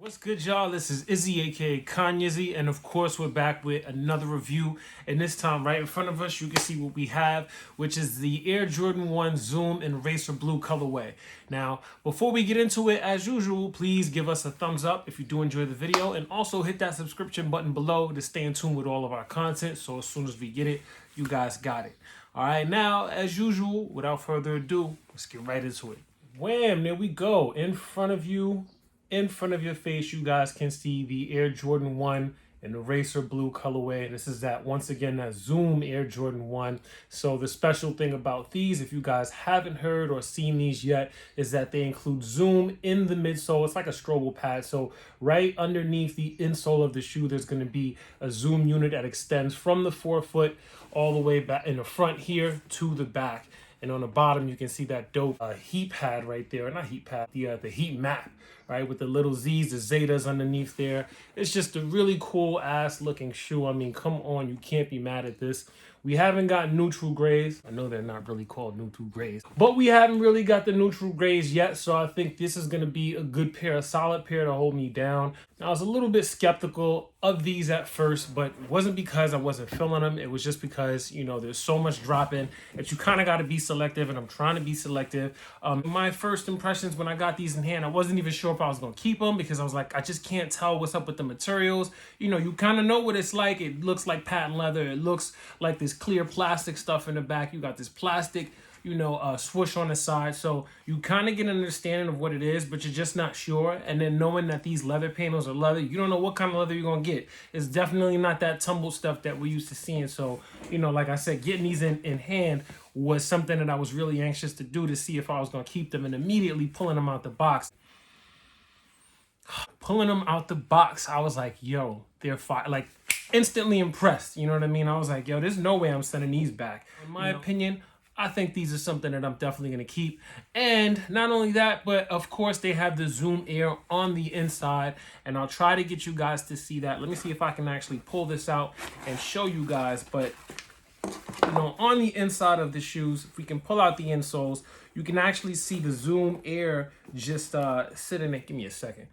What's good, y'all? This is Izzy, aka Kanyizzy, and of course we're back with another review. And this time, right in front of us, you can see what we have, which is the Air Jordan 1 Zoom in Racer Blue colorway. Now, before we get into it, as usual, please give us a thumbs up if you do enjoy the video, and also hit that subscription button below to stay in tune with all of our content. So as soon as we get it, you guys got it. All right, now, as usual, without further ado, let's get right into it. Wham! There we go. In front of you. In front of your face, you guys can see the Air Jordan 1 in the Racer Blue colorway. This is that, once again, that Zoom Air Jordan 1. So the special thing about these, if you guys haven't heard or seen these yet, is that they include Zoom in the midsole. It's like a strobo pad. So right underneath the insole of the shoe, there's going to be a Zoom unit that extends from the forefoot all the way back in the front here to the back. And on the bottom, you can see that dope heat pad right there. Not heat pad, the heat map, right? With the little Z's, the Zetas underneath there. It's just a really cool ass looking shoe. I mean, come on, you can't be mad at this. We haven't got neutral grays. I know they're not really called neutral grays, but we haven't really got the neutral grays yet. So I think this is going to be a good pair, a solid pair to hold me down. Now, I was a little bit skeptical of these at first, but it wasn't because I wasn't feeling them. It was just because, you know, there's so much drop in that you kind of got to be selective, and I'm trying to be selective. My first impressions when I got these in hand, I wasn't even sure if I was going to keep them because I was like, I just can't tell what's up with the materials. You know, you kind of know what it's like. It looks like patent leather. It looks like this clear plastic stuff in the back. You got this plastic, you know, swoosh on the side. So you kind of get an understanding of what it is, but you're just not sure. And then knowing that these leather panels are leather, you don't know what kind of leather you're going to get. It's definitely not that tumbled stuff that we're used to seeing. So, you know, like I said, getting these in hand was something that I was really anxious to do to see if I was going to keep them, and immediately pulling them out the box. Pulling them out the box, I was like, yo, they're fine. Like, instantly impressed. You know what I mean? I was like, yo, there's no way I'm sending these back. In my opinion, I think these are something that I'm definitely going to keep. And not only that, but of course they have the Zoom Air on the inside, and I'll try to get you guys to see that. Let me see if I can actually pull this out and show you guys. But, you know, on the inside of the shoes, if we can pull out the insoles, you can actually see the Zoom Air just sitting there. Give me a second.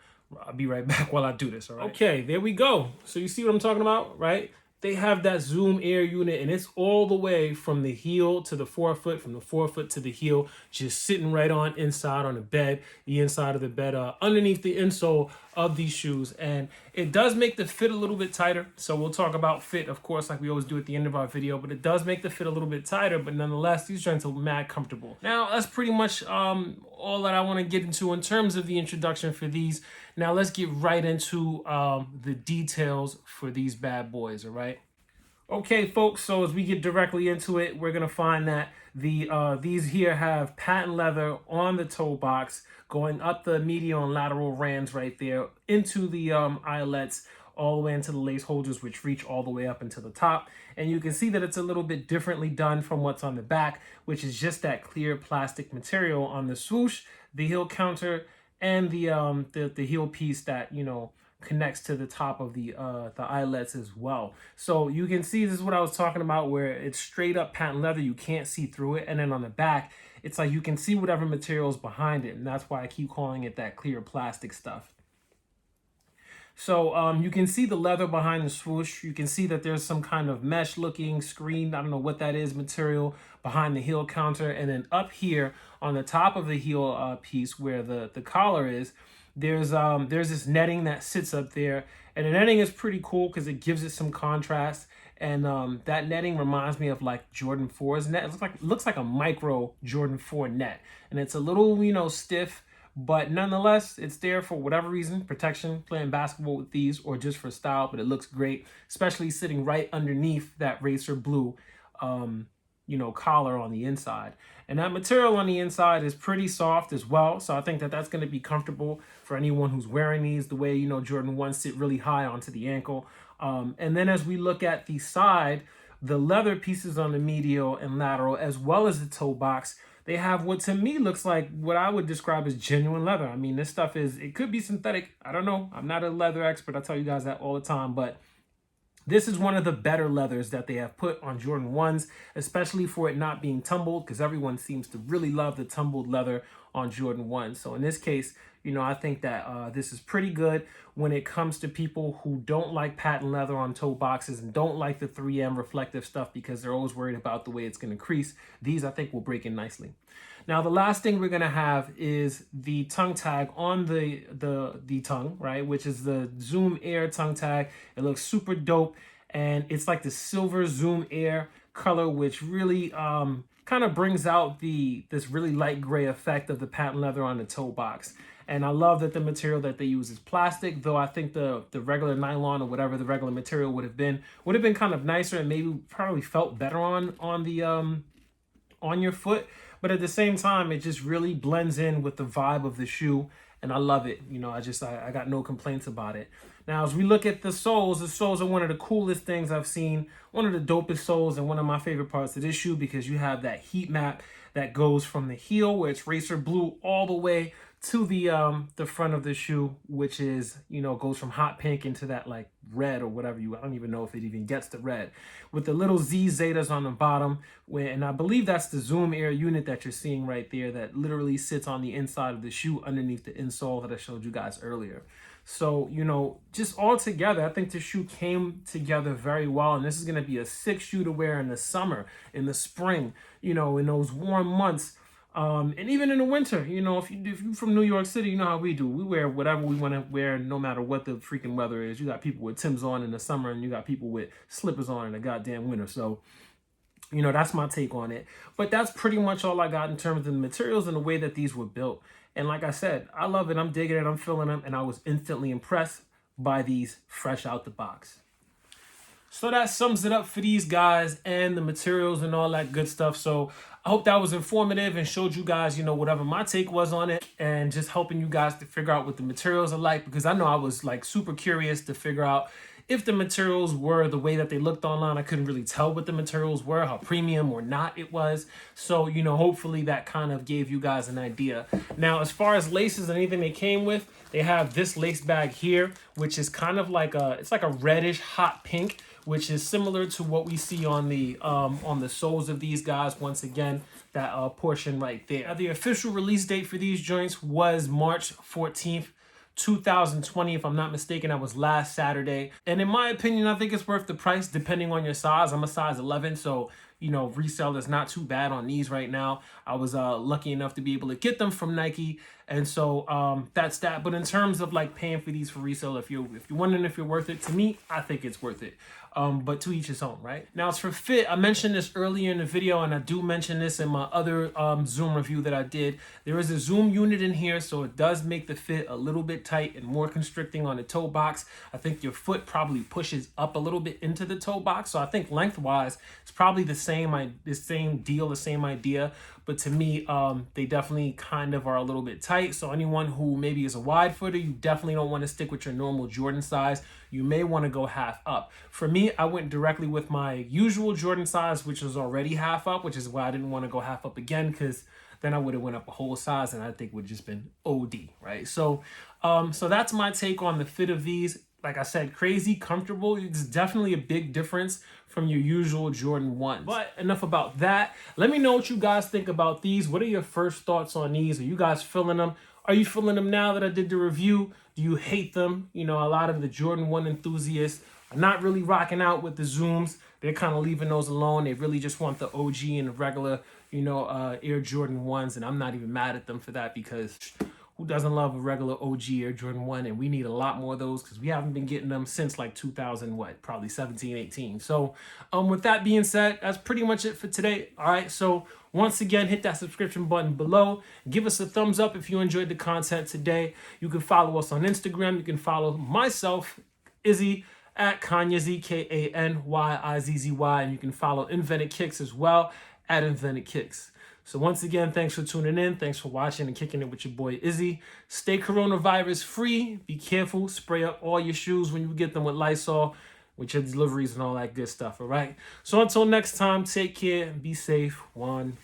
I'll be right back while I do this, all right? Okay, there we go. So you see what I'm talking about, right? They have that Zoom Air unit, and it's all the way from the heel to the forefoot, from the forefoot to the heel, just sitting right on inside on the bed, the inside of the bed, underneath the insole of these shoes. And it does make the fit a little bit tighter. So we'll talk about fit, of course, like we always do at the end of our video, but it does make the fit a little bit tighter, but nonetheless, these joints are mad comfortable. Now, that's pretty much all that I want to get into in terms of the introduction for these. Now, let's get right into the details for these bad boys, all right? Okay, folks, so as we get directly into it, we're going to find that these here have patent leather on the toe box, going up the medial and lateral rands right there, into the eyelets, all the way into the lace holders, which reach all the way up into the top. And you can see that it's a little bit differently done from what's on the back, which is just that clear plastic material on the swoosh, the heel counter, and the heel piece that, you know, connects to the top of the eyelets as well. So you can see, this is what I was talking about, where it's straight up patent leather. You can't see through it. And then on the back, it's like you can see whatever material is behind it. And that's why I keep calling it that clear plastic stuff. So you can see the leather behind the swoosh. You can see that there's some kind of mesh looking screen, I don't know what that is, material behind the heel counter. And then up here on the top of the heel piece where the collar is, there's this netting that sits up there. And the netting is pretty cool because it gives it some contrast. And that netting reminds me of like Jordan 4's net. It looks like a micro Jordan 4 net. And it's a little, you know, stiff, but nonetheless, it's there for whatever reason, protection, playing basketball with these, or just for style. But it looks great, especially sitting right underneath that Racer Blue, you know, collar on the inside. And that material on the inside is pretty soft as well. So I think that that's going to be comfortable for anyone who's wearing these, the way, you know, Jordan 1 sit really high onto the ankle. And then as we look at the side, the leather pieces on the medial and lateral, as well as the toe box, they have what to me looks like what I would describe as genuine leather. I mean, this stuff it could be synthetic. I don't know. I'm not a leather expert. I tell you guys that all the time, but this is one of the better leathers that they have put on Jordan 1s, especially for it not being tumbled, because everyone seems to really love the tumbled leather on Jordan 1. So in this case, I think that this is pretty good when it comes to people who don't like patent leather on toe boxes and don't like the 3M reflective stuff because they're always worried about the way it's going to crease. These, I think, will break in nicely. Now, the last thing we're going to have is the tongue tag on the tongue, right, which is the Zoom Air tongue tag. It looks super dope, and it's like the silver Zoom Air color, which really kind of brings out this really light gray effect of the patent leather on the toe box. And I love that the material that they use is plastic, though I think the regular nylon or whatever the regular material would have been kind of nicer and maybe probably felt better on your foot. But at the same time, it just really blends in with the vibe of the shoe, and I love it. I got no complaints about it. Now, as we look at the soles are one of the coolest things I've seen, one of the dopest soles, and one of my favorite parts of this shoe because you have that heat map that goes from the heel, where it's racer blue, all the way to the front of the shoe, which is, goes from hot pink into that like red or whatever I don't even know if it even gets to red, with the little Z Zetas on the bottom, and I believe that's the Zoom Air unit that you're seeing right there that literally sits on the inside of the shoe underneath the insole that I showed you guys earlier. So, just all together, I think the shoe came together very well, and this is going to be a sick shoe to wear in the summer, in the spring, in those warm months. And even in the winter, if you're from New York City, you know how we do. We wear whatever we want to wear, no matter what the freaking weather is. You got people with Timbs on in the summer, and you got people with slippers on in the goddamn winter. So, that's my take on it. But that's pretty much all I got in terms of the materials and the way that these were built. And like I said, I love it. I'm digging it. I'm feeling them. And I was instantly impressed by these fresh out the box. So that sums it up for these guys and the materials and all that good stuff. So I hope that was informative and showed you guys, whatever my take was on it, and just helping you guys to figure out what the materials are like, because I know I was like super curious to figure out if the materials were the way that they looked online. I couldn't really tell what the materials were, how premium or not it was. So, hopefully that kind of gave you guys an idea. Now, as far as laces and anything they came with, they have this lace bag here, which is kind of like it's like a reddish hot pink, which is similar to what we see on the soles of these guys. Once again, that portion right there. Now, the official release date for these joints was March 14th. 2020, if I'm not mistaken. That was last Saturday. And in my opinion, I think it's worth the price depending on your size. I'm a size 11, so resale is not too bad on these right now. I was lucky enough to be able to get them from Nike, and so that's that. But in terms of like paying for these for resale, if you're wondering if you're worth it, to me, I think it's worth it. But to each his own, right? Now, as for fit, I mentioned this earlier in the video, and I do mention this in my other Zoom review that I did. There is a Zoom unit in here, so it does make the fit a little bit tight and more constricting on the toe box. I think your foot probably pushes up a little bit into the toe box, so I think lengthwise, it's probably the same idea. But to me, they definitely kind of are a little bit tight. So anyone who maybe is a wide footer, you definitely don't want to stick with your normal Jordan size. You may want to go half up. For me, I went directly with my usual Jordan size, which was already half up, which is why I didn't want to go half up again, because then I would have went up a whole size, and I think would have just been OD, right? So that's my take on the fit of these. Like I said, crazy comfortable. It's definitely a big difference from your usual Jordan 1s. But enough about that. Let me know what you guys think about these. What are your first thoughts on these? Are you guys feeling them? Are you feeling them now that I did the review? Do you hate them? A lot of the Jordan 1 enthusiasts are not really rocking out with the Zooms. They're kind of leaving those alone. They really just want the OG and the regular, Air Jordan 1s. And I'm not even mad at them for that, because who doesn't love a regular OG Air Jordan 1? And we need a lot more of those, because we haven't been getting them since like 2000, probably 17, 18. So with that being said, that's pretty much it for today. All right, so once again, hit that subscription button below. Give us a thumbs up if you enjoyed the content today. You can follow us on Instagram. You can follow myself, Izzy, at Kanyizzy, KANYIZZY. And you can follow InventedKicks as well, at InventedKicks. So once again, thanks for tuning in. Thanks for watching and kicking it with your boy Izzy. Stay coronavirus free. Be careful. Spray up all your shoes when you get them with Lysol, with your deliveries and all that good stuff, all right? So until next time, take care and be safe. One.